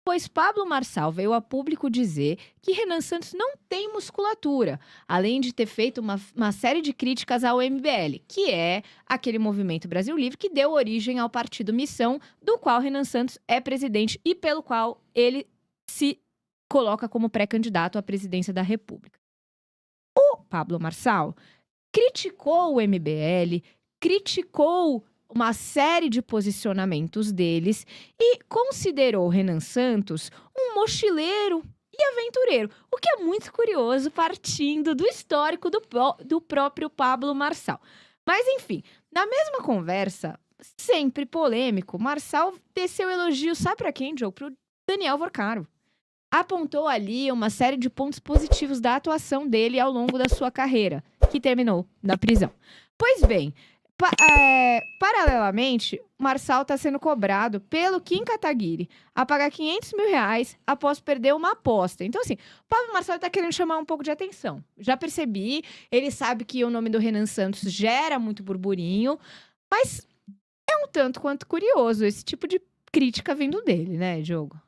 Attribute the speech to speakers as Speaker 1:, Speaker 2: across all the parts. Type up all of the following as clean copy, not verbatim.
Speaker 1: pois Pablo Marçal veio a público dizer que Renan Santos não tem musculatura, além de ter feito uma série de críticas ao MBL, que é aquele movimento Brasil Livre que deu origem ao Partido Missão, do qual Renan Santos é presidente e pelo qual ele se coloca como pré-candidato à presidência da República. O Pablo Marçal criticou o MBL, criticou uma série de posicionamentos deles e considerou Renan Santos um mochileiro e aventureiro, o que é muito curioso partindo do histórico do próprio Pablo Marçal. Mas enfim, na mesma conversa, sempre polêmico, Marçal teceu elogio, sabe para quem, Joe? Para o Daniel Vorcaro. Apontou ali uma série de pontos positivos da atuação dele ao longo da sua carreira, que terminou na prisão. Pois bem, paralelamente, Marçal está sendo cobrado pelo Kim Kataguiri a pagar R$ 500 mil após perder uma aposta. Então, assim, o Pablo Marçal está querendo chamar um pouco de atenção. Já percebi, ele sabe que o nome do Renan Santos gera muito burburinho, mas é um tanto quanto curioso esse tipo de crítica vindo dele, né, Diogo?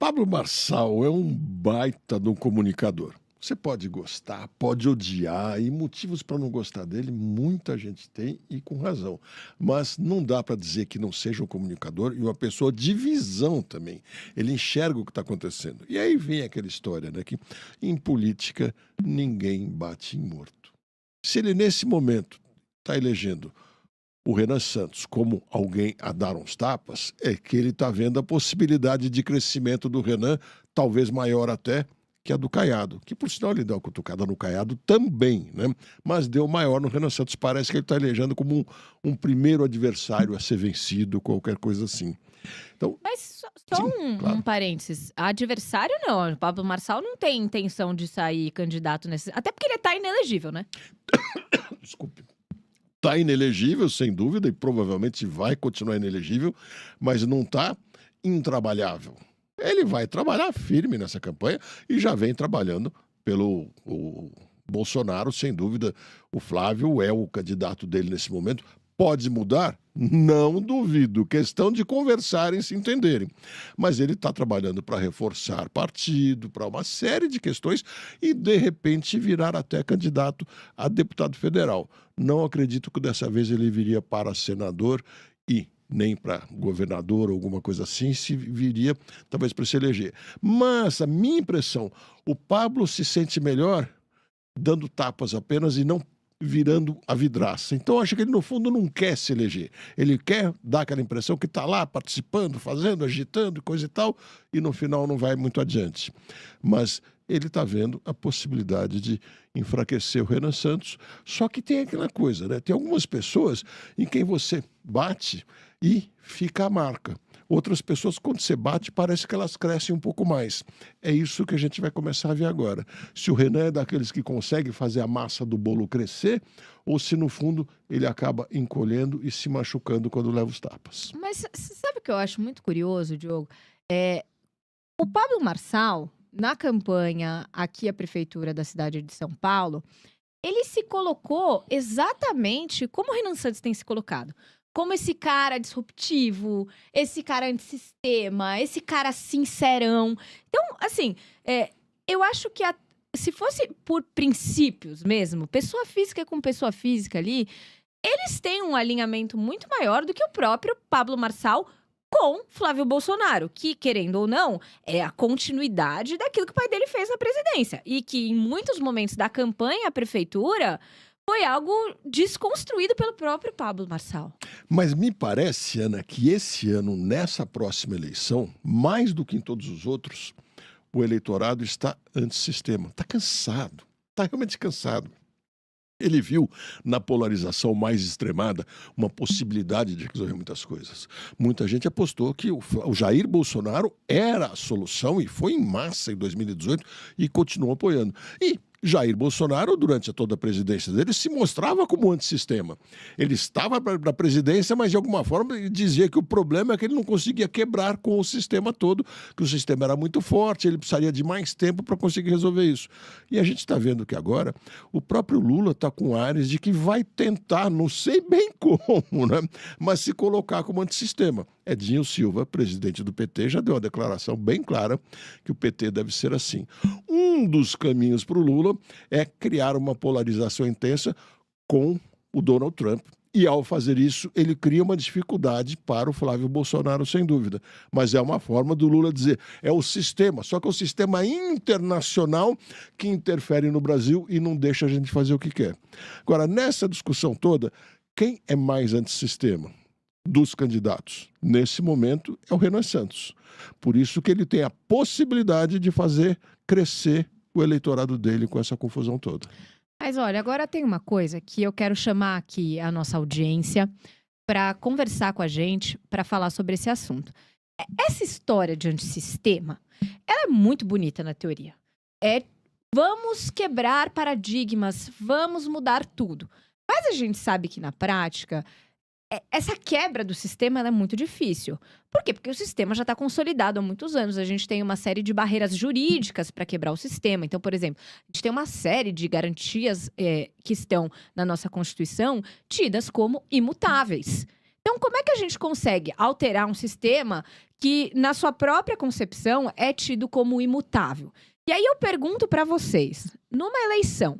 Speaker 2: Pablo Marçal é um baita de um comunicador. Você pode gostar, pode odiar, e motivos para não gostar dele muita gente tem, e com razão. Mas não dá para dizer que não seja um comunicador e uma pessoa de visão também. Ele enxerga o que está acontecendo. E aí vem aquela história, né, que em política ninguém bate em morto. Se ele nesse momento está elegendo o Renan Santos como alguém a dar uns tapas, é que ele está vendo a possibilidade de crescimento do Renan, talvez maior até que a do Caiado, que por sinal ele deu uma cutucada no Caiado também, né? Mas deu maior no Renan Santos. Parece que ele está elegendo como um primeiro adversário a ser vencido, qualquer coisa assim. Então,
Speaker 1: mas só
Speaker 2: sim, claro.
Speaker 1: um parênteses. Adversário não. O Pablo Marçal não tem intenção de sair candidato nesse. Até porque ele está inelegível, né?
Speaker 2: Desculpe. Está inelegível, sem dúvida, e provavelmente vai continuar inelegível, mas não está intrabalhável. Ele vai trabalhar firme nessa campanha e já vem trabalhando pelo Bolsonaro, sem dúvida. O Flávio é o candidato dele nesse momento. Pode mudar? Não duvido. Questão de conversarem, se entenderem. Mas ele está trabalhando para reforçar partido, para uma série de questões e, de repente, virar até candidato a deputado federal. Não acredito que dessa vez ele viria para senador e nem para governador ou alguma coisa assim, se viria talvez para se eleger. Mas a minha impressão, o Pablo se sente melhor dando tapas apenas e não virando a vidraça. Então, acho que ele, no fundo, não quer se eleger. Ele quer dar aquela impressão que está lá participando, fazendo, agitando, coisa e tal, e no final não vai muito adiante. Mas ele está vendo a possibilidade de enfraquecer o Renan Santos. Só que tem aquela coisa, né? Tem algumas pessoas em quem você bate e fica a marca. Outras pessoas, quando você bate, parece que elas crescem um pouco mais. É isso que a gente vai começar a ver agora. Se o Renan é daqueles que consegue fazer a massa do bolo crescer, ou se, no fundo, ele acaba encolhendo e se machucando quando leva os tapas.
Speaker 1: Mas sabe o que eu acho muito curioso, Diogo? O Pablo Marçal, na campanha aqui à prefeitura da cidade de São Paulo, ele se colocou exatamente como o Renan Santos tem se colocado. Como esse cara disruptivo, esse cara antissistema, esse cara sincerão. Então, assim, eu acho que se fosse por princípios mesmo, pessoa física com pessoa física ali, eles têm um alinhamento muito maior do que o próprio Pablo Marçal com Flávio Bolsonaro, que, querendo ou não, é a continuidade daquilo que o pai dele fez na presidência. E que, em muitos momentos da campanha à prefeitura, foi algo desconstruído pelo próprio Pablo Marçal.
Speaker 2: Mas me parece, Ana, que esse ano, nessa próxima eleição, mais do que em todos os outros, o eleitorado está antissistema. Está cansado, está realmente cansado. Ele viu na polarização mais extremada uma possibilidade de resolver muitas coisas. Muita gente apostou que o Jair Bolsonaro era a solução e foi em massa em 2018 e continuou apoiando. E Jair Bolsonaro, durante toda a presidência dele, se mostrava como antissistema. Ele estava na presidência, mas de alguma forma ele dizia que o problema é que ele não conseguia quebrar com o sistema todo, que o sistema era muito forte, ele precisaria de mais tempo para conseguir resolver isso. E a gente está vendo que agora o próprio Lula está com ares de que vai tentar, não sei bem como, né? Mas se colocar como antissistema. Edinho Silva, presidente do PT, já deu uma declaração bem clara que o PT deve ser assim. Um dos caminhos para o Lula é criar uma polarização intensa com o Donald Trump. E, ao fazer isso, ele cria uma dificuldade para o Flávio Bolsonaro, sem dúvida. Mas é uma forma do Lula dizer, é o sistema, só que é o sistema internacional que interfere no Brasil e não deixa a gente fazer o que quer. Agora, nessa discussão toda, quem é mais antissistema dos candidatos? Nesse momento, é o Renan Santos. Por isso que ele tem a possibilidade de fazer crescer o eleitorado dele com essa confusão toda.
Speaker 1: Mas olha, agora tem uma coisa que eu quero chamar aqui a nossa audiência para conversar com a gente, para falar sobre esse assunto. Essa história de antissistema, ela é muito bonita na teoria. Vamos quebrar paradigmas, vamos mudar tudo. Mas a gente sabe que na prática, essa quebra do sistema ela é muito difícil. Por quê? Porque o sistema já está consolidado há muitos anos. A gente tem uma série de barreiras jurídicas para quebrar o sistema. Então, por exemplo, a gente tem uma série de garantias que estão na nossa Constituição tidas como imutáveis. Então, como é que a gente consegue alterar um sistema que, na sua própria concepção, é tido como imutável? E aí eu pergunto para vocês, numa eleição,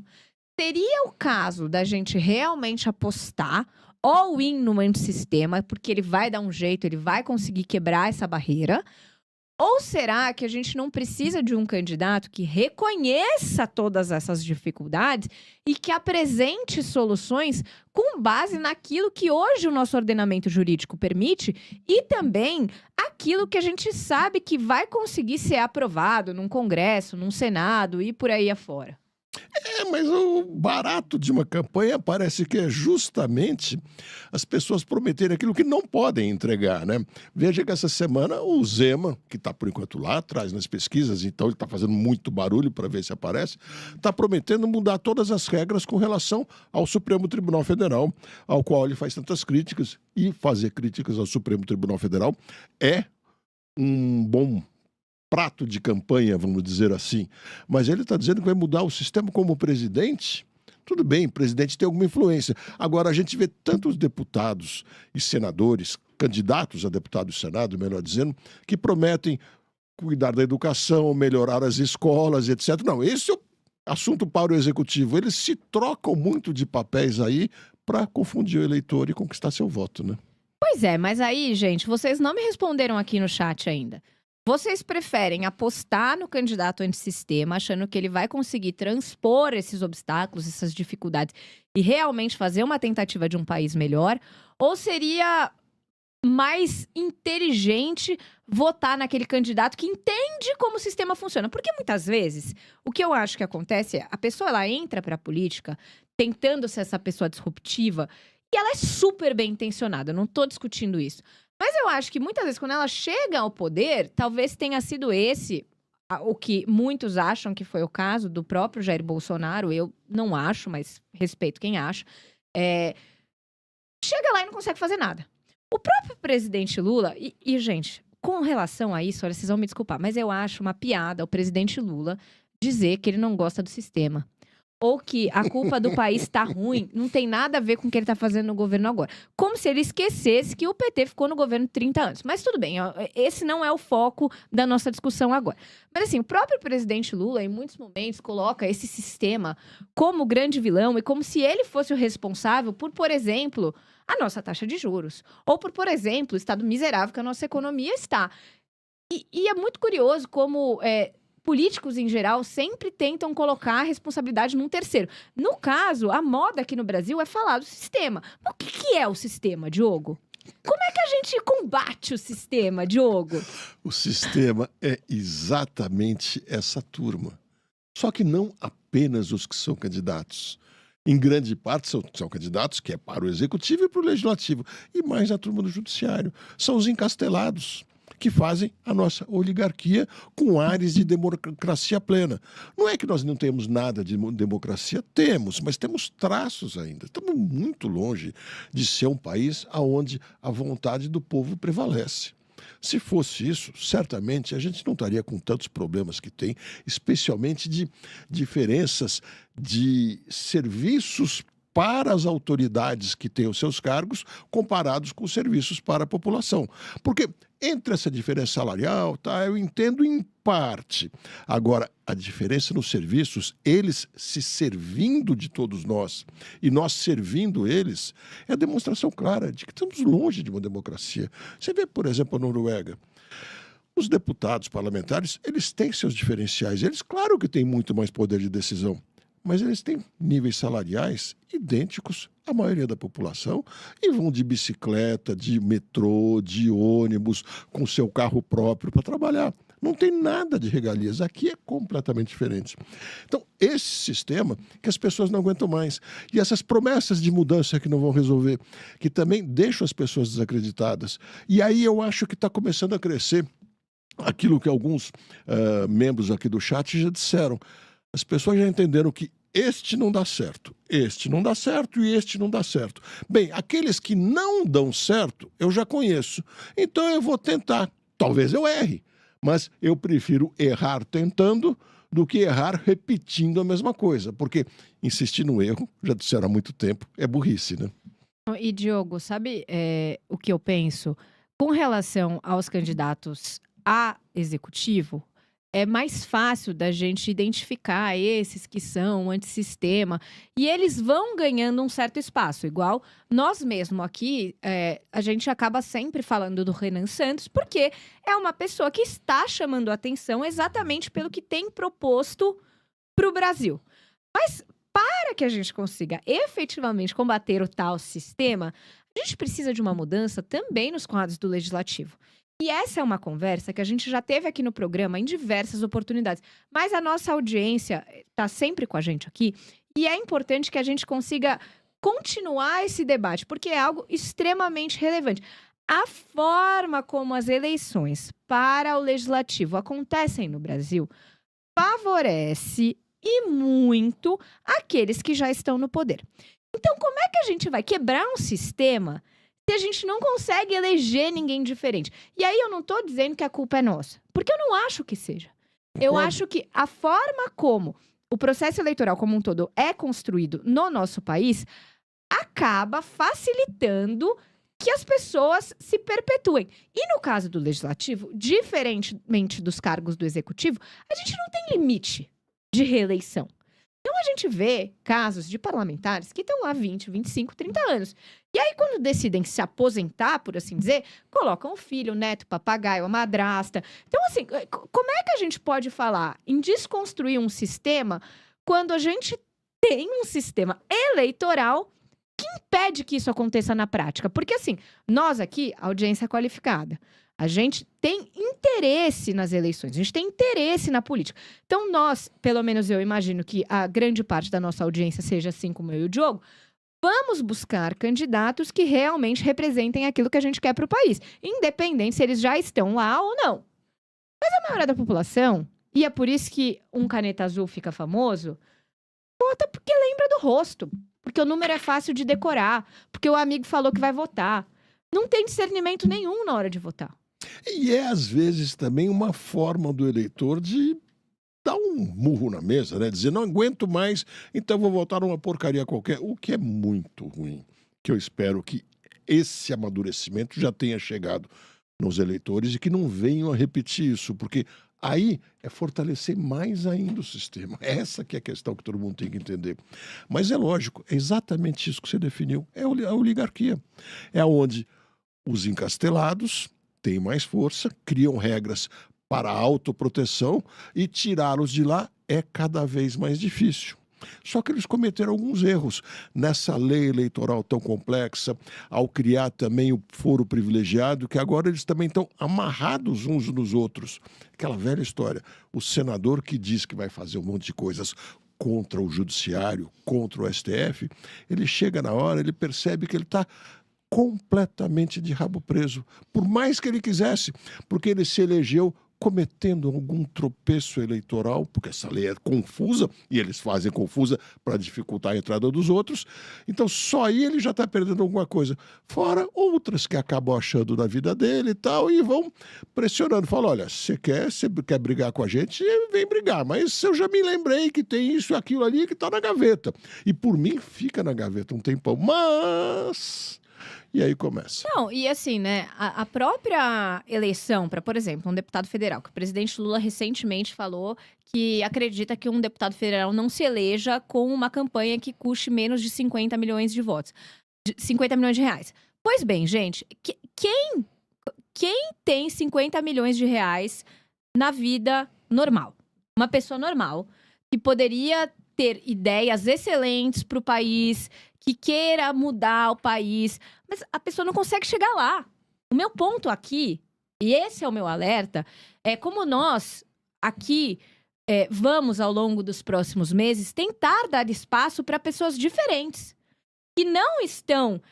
Speaker 1: seria o caso da gente realmente apostar all-in no antissistema, porque ele vai dar um jeito, ele vai conseguir quebrar essa barreira? Ou será que a gente não precisa de um candidato que reconheça todas essas dificuldades e que apresente soluções com base naquilo que hoje o nosso ordenamento jurídico permite e também aquilo que a gente sabe que vai conseguir ser aprovado num Congresso, num Senado e por aí afora?
Speaker 2: Mas o barato de uma campanha parece que é justamente as pessoas prometerem aquilo que não podem entregar, né? Veja que essa semana o Zema, que está por enquanto lá atrás nas pesquisas, então ele está fazendo muito barulho para ver se aparece, está prometendo mudar todas as regras com relação ao Supremo Tribunal Federal, ao qual ele faz tantas críticas, e fazer críticas ao Supremo Tribunal Federal é um bom prato de campanha, vamos dizer assim. Mas ele está dizendo que vai mudar o sistema como presidente. Tudo bem, o presidente tem alguma influência. Agora, a gente vê tantos deputados e senadores, candidatos a deputado e senado, melhor dizendo, que prometem cuidar da educação, melhorar as escolas, etc. Não, esse é o assunto para o executivo. Eles se trocam muito de papéis aí para confundir o eleitor e conquistar seu voto, né?
Speaker 1: Pois é, mas aí, gente, vocês não me responderam aqui no chat ainda. Vocês preferem apostar no candidato antissistema, achando que ele vai conseguir transpor esses obstáculos, essas dificuldades e realmente fazer uma tentativa de um país melhor? Ou seria mais inteligente votar naquele candidato que entende como o sistema funciona? Porque muitas vezes, o que eu acho que acontece é a pessoa ela entra para a política tentando ser essa pessoa disruptiva e ela é super bem intencionada, eu não estou discutindo isso. Mas eu acho que muitas vezes, quando ela chega ao poder, talvez tenha sido esse o que muitos acham que foi o caso do próprio Jair Bolsonaro. Eu não acho, mas respeito quem acha. Chega lá e não consegue fazer nada. O próprio presidente Lula... E, gente, com relação a isso, olha, vocês vão me desculpar, mas eu acho uma piada o presidente Lula dizer que ele não gosta do sistema. Ou que a culpa do país tá ruim, não tem nada a ver com o que ele tá fazendo no governo agora. Como se ele esquecesse que o PT ficou no governo 30 anos. Mas tudo bem, esse não é o foco da nossa discussão agora. Mas assim, o próprio presidente Lula, em muitos momentos, coloca esse sistema como grande vilão e como se ele fosse o responsável por exemplo, a nossa taxa de juros. Ou por exemplo, o estado miserável que a nossa economia está. E é muito curioso como... políticos, em geral, sempre tentam colocar a responsabilidade num terceiro. No caso, a moda aqui no Brasil é falar do sistema. Mas o que é o sistema, Diogo? Como é que a gente combate o sistema, Diogo?
Speaker 2: O sistema é exatamente essa turma. Só que não apenas os que são candidatos. Em grande parte são candidatos que é para o executivo e para o legislativo. E mais a turma do judiciário. São os encastelados. que fazem a nossa oligarquia com ares de democracia plena. Não é que nós não temos nada de democracia, temos, mas temos traços ainda. Estamos muito longe de ser um país onde a vontade do povo prevalece. Se fosse isso, certamente a gente não estaria com tantos problemas que tem, especialmente de diferenças de serviços para as autoridades que têm os seus cargos, comparados com os serviços para a população. Porque entre essa diferença salarial, tá, eu entendo em parte. Agora, a diferença nos serviços, eles se servindo de todos nós e nós servindo eles, é a demonstração clara de que estamos longe de uma democracia. Você vê, por exemplo, a Noruega. Os deputados parlamentares, eles têm seus diferenciais. Eles, claro que têm muito mais poder de decisão, mas eles têm níveis salariais idênticos à maioria da população e vão de bicicleta, de metrô, de ônibus, com seu carro próprio para trabalhar. Não tem nada de regalias. Aqui é completamente diferente. Então, esse sistema que as pessoas não aguentam mais. E essas promessas de mudança que não vão resolver, que também deixam as pessoas desacreditadas. E aí eu acho que está começando a crescer aquilo que alguns membros aqui do chat já disseram. As pessoas já entenderam que este não dá certo e este não dá certo. Bem, aqueles que não dão certo, eu já conheço. Então eu vou tentar. Talvez eu erre, mas eu prefiro errar tentando do que errar repetindo a mesma coisa. Porque insistir no erro, já disseram há muito tempo, é burrice, né?
Speaker 1: E, Diogo, sabe o que eu penso? Com relação aos candidatos a executivo, é mais fácil da gente identificar esses que são antissistema e eles vão ganhando um certo espaço. Igual nós mesmo aqui, a gente acaba sempre falando do Renan Santos, porque é uma pessoa que está chamando a atenção exatamente pelo que tem proposto para o Brasil. Mas para que a gente consiga efetivamente combater o tal sistema, a gente precisa de uma mudança também nos quadros do Legislativo. E essa é uma conversa que a gente já teve aqui no programa em diversas oportunidades. Mas a nossa audiência está sempre com a gente aqui. E é importante que a gente consiga continuar esse debate, porque é algo extremamente relevante. A forma como as eleições para o Legislativo acontecem no Brasil favorece e muito aqueles que já estão no poder. Então, como é que a gente vai quebrar um sistema se a gente não consegue eleger ninguém diferente? E aí eu não tô dizendo que a culpa é nossa, porque eu não acho que seja. Eu acho que a forma como o processo eleitoral como um todo é construído no nosso país acaba facilitando que as pessoas se perpetuem. E no caso do Legislativo, diferentemente dos cargos do Executivo, a gente não tem limite de reeleição. Então, a gente vê casos de parlamentares que estão lá 20, 25, 30 anos. E aí, quando decidem se aposentar, por assim dizer, colocam o filho, o neto, o papagaio, a madrasta. Então, assim, como é que a gente pode falar em desconstruir um sistema quando a gente tem um sistema eleitoral que impede que isso aconteça na prática? Porque, assim, nós aqui, audiência qualificada, a gente tem interesse nas eleições, a gente tem interesse na política. Então, nós, pelo menos eu imagino que a grande parte da nossa audiência seja assim como eu e o Diogo, vamos buscar candidatos que realmente representem aquilo que a gente quer para o país, independente se eles já estão lá ou não. Mas a maioria da população, e é por isso que um caneta azul fica famoso, vota porque lembra do rosto, porque o número é fácil de decorar, porque o amigo falou que vai votar. Não tem discernimento nenhum na hora de votar.
Speaker 2: E é, às vezes, também uma forma do eleitor de dar um murro na mesa, né? Dizer, não aguento mais, então vou votar numa porcaria qualquer, o que é muito ruim. Que eu espero que esse amadurecimento já tenha chegado nos eleitores e que não venham a repetir isso, porque aí é fortalecer mais ainda o sistema. Essa que é a questão que todo mundo tem que entender. Mas é lógico, é exatamente isso que você definiu, é a oligarquia. É onde os encastelados têm mais força, criam regras para a autoproteção e tirá-los de lá é cada vez mais difícil. Só que eles cometeram alguns erros nessa lei eleitoral tão complexa, ao criar também o foro privilegiado, que agora eles também estão amarrados uns nos outros. Aquela velha história, o senador que diz que vai fazer um monte de coisas contra o judiciário, contra o STF, ele chega na hora, ele percebe que ele está completamente de rabo preso, por mais que ele quisesse, porque ele se elegeu cometendo algum tropeço eleitoral, porque essa lei é confusa, e eles fazem confusa para dificultar a entrada dos outros, então só aí ele já está perdendo alguma coisa. Fora outras que acabam achando na vida dele e tal, e vão pressionando. Falam, olha, você quer brigar com a gente, vem brigar, mas eu já me lembrei que tem isso e aquilo ali que está na gaveta. E por mim fica na gaveta um tempão, mas... E aí começa.
Speaker 1: Não, e assim, né, a própria eleição para, por exemplo, um deputado federal, que o presidente Lula recentemente falou que acredita que um deputado federal não se eleja com uma campanha que custe menos de 50 milhões de votos, de 50 milhões de reais. Pois bem, gente, quem tem 50 milhões de reais na vida normal? Uma pessoa normal que poderia ter ideias excelentes para o país, que queira mudar o país, mas a pessoa não consegue chegar lá. O meu ponto aqui, e esse é o meu alerta, é como nós aqui vamos, ao longo dos próximos meses, tentar dar espaço para pessoas diferentes, que não estão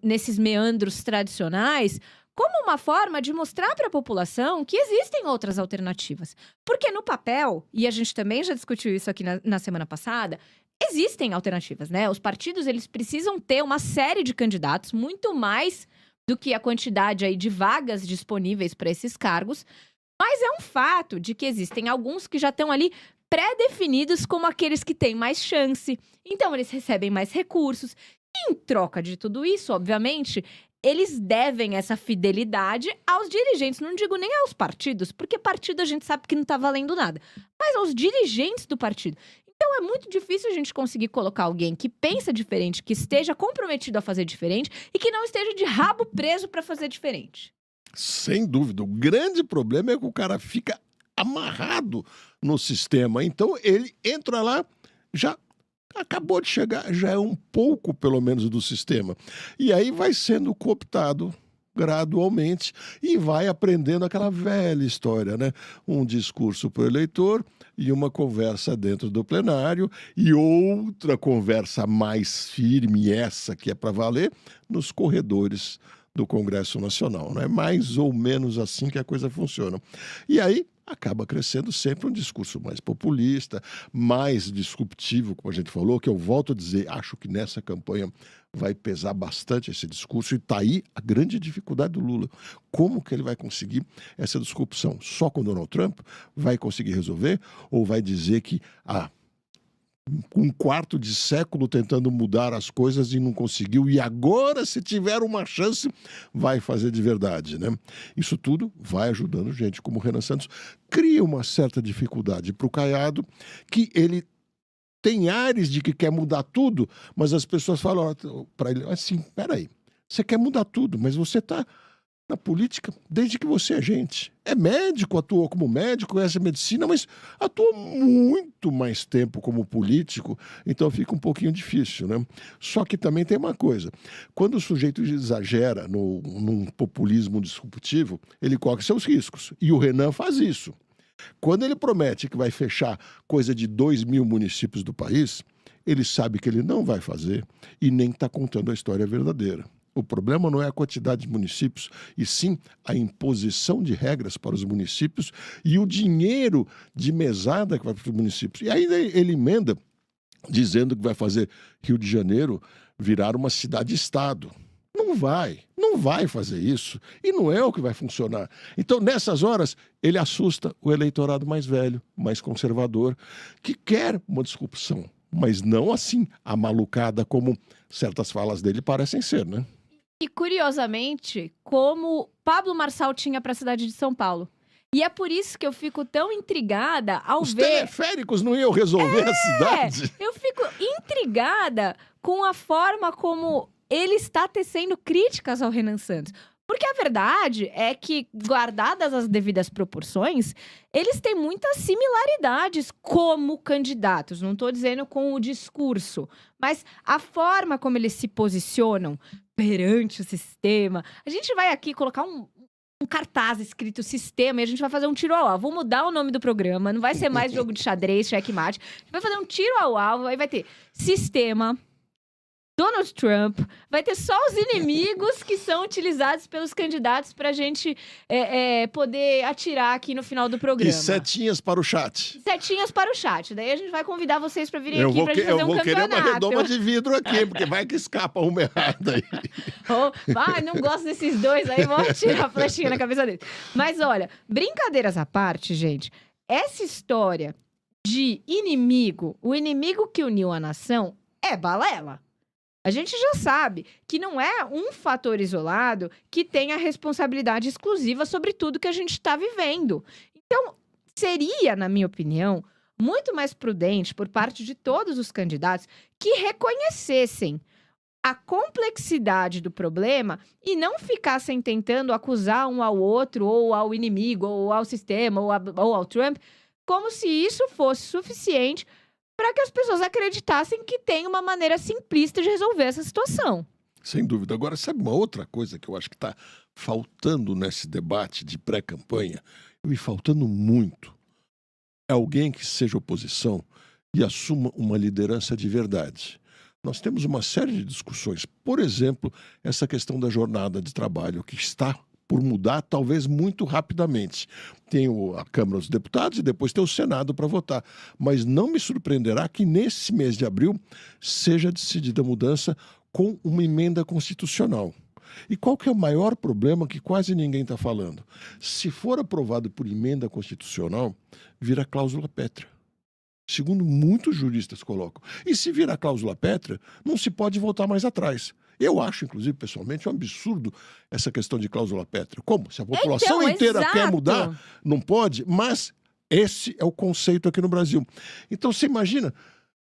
Speaker 1: nesses meandros tradicionais, como uma forma de mostrar para a população que existem outras alternativas. Porque no papel, e a gente também já discutiu isso aqui na semana passada, existem alternativas, né? Os partidos, eles precisam ter uma série de candidatos, muito mais do que a quantidade aí de vagas disponíveis para esses cargos, mas é um fato de que existem alguns que já estão ali pré-definidos como aqueles que têm mais chance. Então, eles recebem mais recursos. E, em troca de tudo isso, obviamente, eles devem essa fidelidade aos dirigentes. Não digo nem aos partidos, porque partido a gente sabe que não está valendo nada. Mas aos dirigentes do partido. Então, é muito difícil a gente conseguir colocar alguém que pensa diferente, que esteja comprometido a fazer diferente e que não esteja de rabo preso para fazer diferente.
Speaker 2: Sem dúvida. O grande problema é que o cara fica amarrado no sistema. Então, ele entra lá, já acabou de chegar, já é um pouco, pelo menos, do sistema. E aí vai sendo cooptado gradualmente e vai aprendendo aquela velha história, né? Um discurso para o eleitor e uma conversa dentro do plenário e outra conversa mais firme, essa que é para valer, nos corredores do Congresso Nacional. Não é mais ou menos assim que a coisa funciona. E aí acaba crescendo sempre um discurso mais populista, mais disruptivo, como a gente falou, que eu volto a dizer, acho que nessa campanha vai pesar bastante esse discurso e está aí a grande dificuldade do Lula. Como que ele vai conseguir essa disrupção? Só com Donald Trump vai conseguir resolver? Ou vai dizer que um quarto de século tentando mudar as coisas e não conseguiu, e agora, se tiver uma chance, vai fazer de verdade, né? Isso tudo vai ajudando gente como o Renan Santos. Cria uma certa dificuldade para o Caiado, que ele tem ares de que quer mudar tudo, mas as pessoas falam para ele assim, peraí, você quer mudar tudo, mas você está na política desde que você é gente. É médico, atuou como médico, conhece a medicina, mas atua muito mais tempo como político, então fica um pouquinho difícil, né? Só que também tem uma coisa, quando o sujeito exagera num populismo disruptivo, ele corre seus riscos, e o Renan faz isso. Quando ele promete que vai fechar coisa de 2.000 municípios do país, ele sabe que ele não vai fazer e nem está contando a história verdadeira. O problema não é a quantidade de municípios, e sim a imposição de regras para os municípios e o dinheiro de mesada que vai para os municípios. E aí ele emenda dizendo que vai fazer Rio de Janeiro virar uma cidade-estado. Não vai fazer isso. E não é o que vai funcionar. Então, nessas horas, ele assusta o eleitorado mais velho, mais conservador, que quer uma disrupção, mas não assim, amalucada como certas falas dele parecem ser, né?
Speaker 1: E, curiosamente, como Pablo Marçal tinha para a cidade de São Paulo. E é por isso que eu fico tão intrigada ao
Speaker 2: Os
Speaker 1: ver...
Speaker 2: teleféricos não iam resolver a cidade?
Speaker 1: Eu fico intrigada com a forma como ele está tecendo críticas ao Renan Santos. Porque a verdade é que, guardadas as devidas proporções, eles têm muitas similaridades como candidatos. Não estou dizendo com o discurso, mas a forma como eles se posicionam perante o sistema. A gente vai aqui colocar um cartaz escrito sistema e a gente vai fazer um tiro ao alvo. Vou mudar o nome do programa, não vai ser mais jogo de xadrez, checkmate. A gente vai fazer um tiro ao alvo, aí vai ter sistema, Donald Trump, vai ter só os inimigos que são utilizados pelos candidatos pra gente poder atirar aqui no final do programa.
Speaker 2: E setinhas para o chat.
Speaker 1: Setinhas para o chat. Daí a gente vai convidar vocês pra virem
Speaker 2: Eu
Speaker 1: aqui
Speaker 2: vou,
Speaker 1: pra gente fazer
Speaker 2: eu
Speaker 1: um
Speaker 2: vou querer
Speaker 1: campeonato.
Speaker 2: uma redoma de vidro aqui, porque vai que escapa uma errada aí.
Speaker 1: Não gosto desses dois, aí vou tirar a flechinha na cabeça deles. Mas olha, brincadeiras à parte, gente, essa história de inimigo, o inimigo que uniu a nação, é balela. A gente já sabe que não é um fator isolado que tem a responsabilidade exclusiva sobre tudo que a gente está vivendo. Então, seria, na minha opinião, muito mais prudente por parte de todos os candidatos que reconhecessem a complexidade do problema e não ficassem tentando acusar um ao outro, ou ao inimigo, ou ao sistema, ou ao Trump, como se isso fosse suficiente para que as pessoas acreditassem que tem uma maneira simplista de resolver essa situação.
Speaker 2: Sem dúvida. Agora, sabe uma outra coisa que eu acho que está faltando nesse debate de pré-campanha? E faltando muito. É alguém que seja oposição e assuma uma liderança de verdade. Nós temos uma série de discussões. Por exemplo, essa questão da jornada de trabalho, que está por mudar, talvez muito rapidamente. Tem a Câmara dos Deputados e depois tem o Senado para votar. Mas não me surpreenderá que nesse mês de abril seja decidida a mudança com uma emenda constitucional. E qual que é o maior problema que quase ninguém está falando? Se for aprovado por emenda constitucional, vira cláusula pétrea. Segundo muitos juristas colocam. E se virar cláusula pétrea, não se pode voltar mais atrás. Eu acho, inclusive, pessoalmente, um absurdo essa questão de cláusula pétrea. Como? Se a população inteira quer mudar, não pode, mas esse é o conceito aqui no Brasil. Então, você imagina,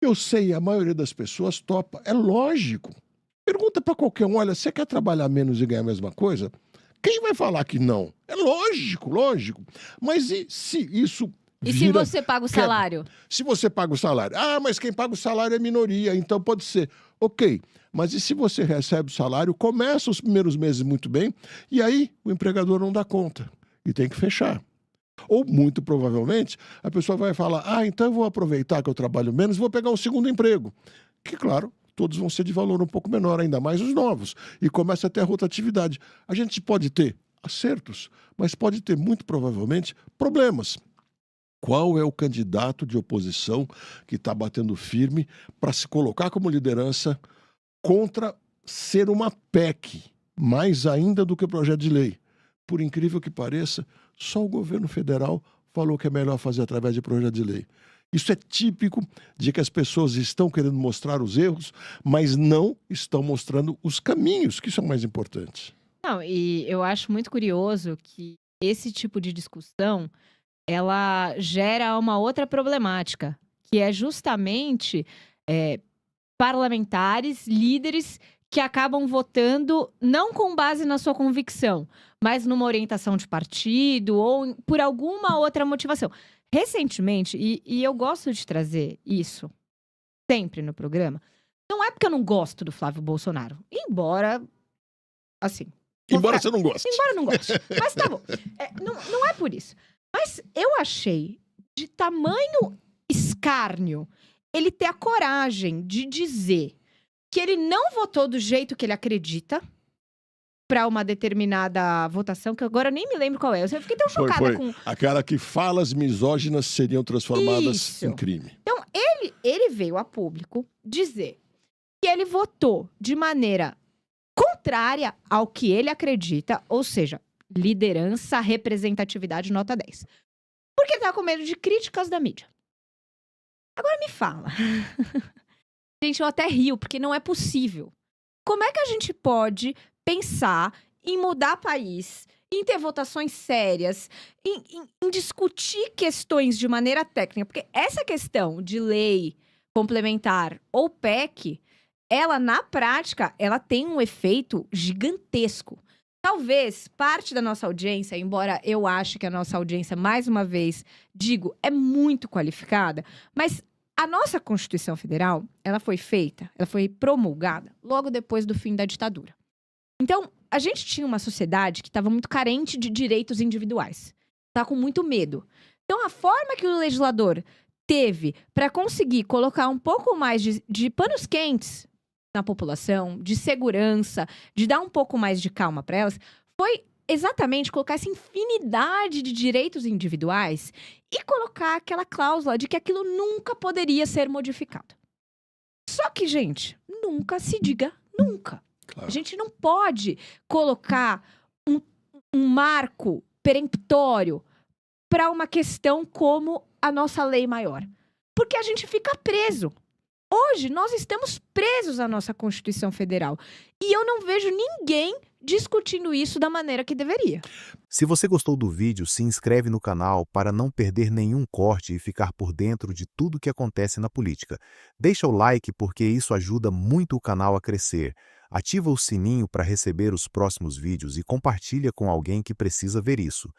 Speaker 2: eu sei, a maioria das pessoas topa, é lógico. Pergunta para qualquer um, olha, você quer trabalhar menos e ganhar a mesma coisa? Quem vai falar que não? É lógico, lógico. Mas e se isso...
Speaker 1: E se você paga o salário?
Speaker 2: Se você paga o salário. Ah, mas quem paga o salário é minoria, então pode ser. Ok, mas e se você recebe o salário, começa os primeiros meses muito bem, e aí o empregador não dá conta e tem que fechar. Ou, muito provavelmente, a pessoa vai falar, então eu vou aproveitar que eu trabalho menos e vou pegar um segundo emprego. Que, claro, todos vão ser de valor um pouco menor, ainda mais os novos. E começa a ter a rotatividade. A gente pode ter acertos, mas pode ter, muito provavelmente, problemas. Qual é o candidato de oposição que está batendo firme para se colocar como liderança contra ser uma PEC, mais ainda do que projeto de lei? Por incrível que pareça, só o governo federal falou que é melhor fazer através de projeto de lei. Isso é típico de que as pessoas estão querendo mostrar os erros, mas não estão mostrando os caminhos, que isso é o mais importante.
Speaker 1: Não, e eu acho muito curioso que esse tipo de discussão ela gera uma outra problemática, que é justamente parlamentares, líderes que acabam votando não com base na sua convicção, mas numa orientação de partido ou por alguma outra motivação. Recentemente, e eu gosto de trazer isso sempre no programa, não é porque eu não gosto do Flávio Bolsonaro, embora, assim...
Speaker 2: Embora você não goste.
Speaker 1: Embora eu não goste, mas tá bom. Não é por isso. Mas eu achei de tamanho escárnio ele ter a coragem de dizer que ele não votou do jeito que ele acredita para uma determinada votação, que agora eu nem me lembro qual é. Eu fiquei tão chocada com...
Speaker 2: Aquela que falas misóginas seriam transformadas
Speaker 1: Isso.
Speaker 2: em crime.
Speaker 1: Então, ele veio a público dizer que ele votou de maneira contrária ao que ele acredita, ou seja... liderança, representatividade, nota 10. Porque ele tá com medo de críticas da mídia. Agora me fala. Gente, eu até rio, porque não é possível. Como é que a gente pode pensar em mudar país, em ter votações sérias, em discutir questões de maneira técnica? Porque essa questão de lei complementar ou PEC, ela, na prática, ela tem um efeito gigantesco. Talvez parte da nossa audiência, embora eu ache que a nossa audiência, mais uma vez, digo, é muito qualificada, mas a nossa Constituição Federal, ela foi feita, ela foi promulgada logo depois do fim da ditadura. Então, a gente tinha uma sociedade que estava muito carente de direitos individuais. Estava com muito medo. Então, a forma que o legislador teve para conseguir colocar um pouco mais de panos quentes na população, de segurança, de dar um pouco mais de calma para elas, foi exatamente colocar essa infinidade de direitos individuais e colocar aquela cláusula de que aquilo nunca poderia ser modificado. Só que, gente, nunca se diga nunca. A
Speaker 2: Claro.
Speaker 1: gente não pode colocar um marco peremptório para uma questão como a nossa lei maior. Porque a gente fica preso. Hoje, nós estamos presos à nossa Constituição Federal. E eu não vejo ninguém discutindo isso da maneira que deveria.
Speaker 3: Se você gostou do vídeo, se inscreve no canal para não perder nenhum corte e ficar por dentro de tudo que acontece na política. Deixa o like porque isso ajuda muito o canal a crescer. Ativa o sininho para receber os próximos vídeos e compartilha com alguém que precisa ver isso.